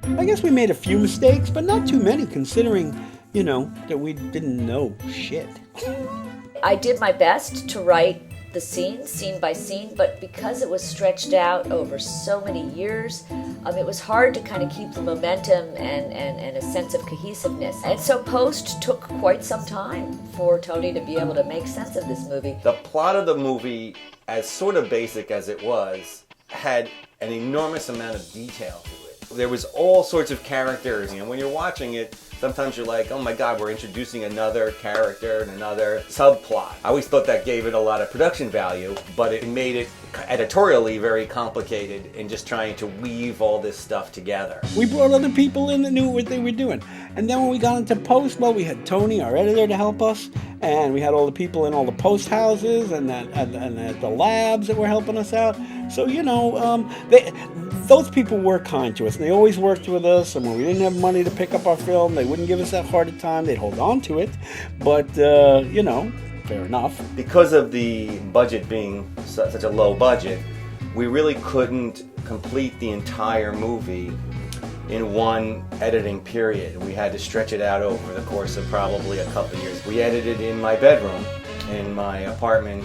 I guess we made a few mistakes, but not too many considering, that we didn't know shit. I did my best to write the scene by scene, but because it was stretched out over so many years, it was hard to kind of keep the momentum and a sense of cohesiveness. And so post took quite some time for Tony to be able to make sense of this movie. The plot of the movie, as sort of basic as it was, had an enormous amount of detail to it. There was all sorts of characters, when you're watching it, sometimes you're like, oh my God, we're introducing another character and another subplot. I always thought that gave it a lot of production value, but it made it editorially very complicated in just trying to weave all this stuff together. We brought other people in that knew what they were doing. And then when we got into post, well, we had Tony, our editor, to help us. And we had all the people in all the post houses and at the labs that were helping us out. So, those people were kind to us, and they always worked with us. And when we didn't have money to pick up our film, they wouldn't give us that hard a time. They'd hold on to it. But, fair enough. Because of the budget being such a low budget, we really couldn't complete the entire movie in one editing period. We had to stretch it out over the course of probably a couple of years. We edited in my bedroom, in my apartment,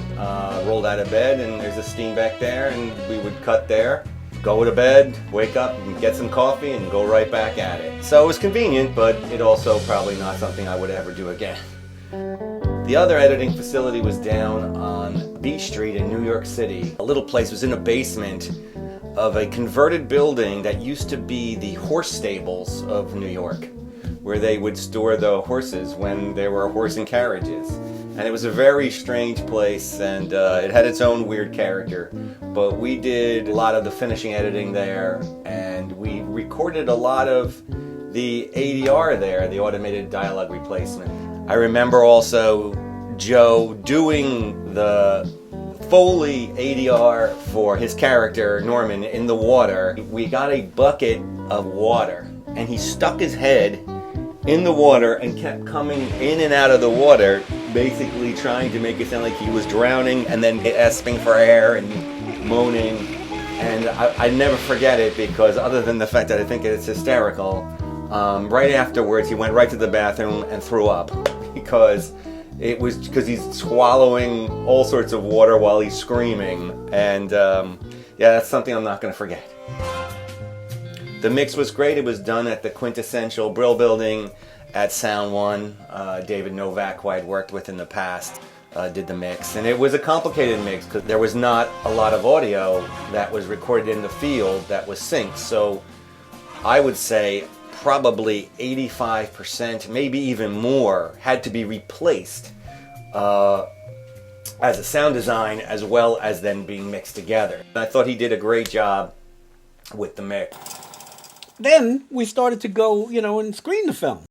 rolled out of bed, and there's a steam back there, and we would cut there, go to bed, wake up, and get some coffee, and go right back at it. So it was convenient, but it also probably not something I would ever do again. The other editing facility was down on Beach Street in New York City. A little place was in a basement of a converted building that used to be the horse stables of New York, where they would store the horses when there were horse and carriages. And it was a very strange place, and it had its own weird character. But we did a lot of the finishing editing there, and we recorded a lot of the ADR there, the automated dialogue replacement. I remember also Joe doing the Foley ADR for his character, Norman, in the water. We got a bucket of water, and he stuck his head in the water and kept coming in and out of the water, basically trying to make it sound like he was drowning and then gasping for air and moaning. And I never forget it, because other than the fact that I think it's hysterical, right afterwards he went right to the bathroom and threw up, because he's swallowing all sorts of water while he's screaming. And that's something I'm not going to forget. The mix was great. It was done at the quintessential Brill Building at Sound One. David Novak, who I'd worked with in the past, did the mix. And it was a complicated mix, because there was not a lot of audio that was recorded in the field that was synced. So I would say probably 85%, maybe even more, had to be replaced as a sound design, as well as then being mixed together. I thought he did a great job with the mix. Then we started to go, and screen the film.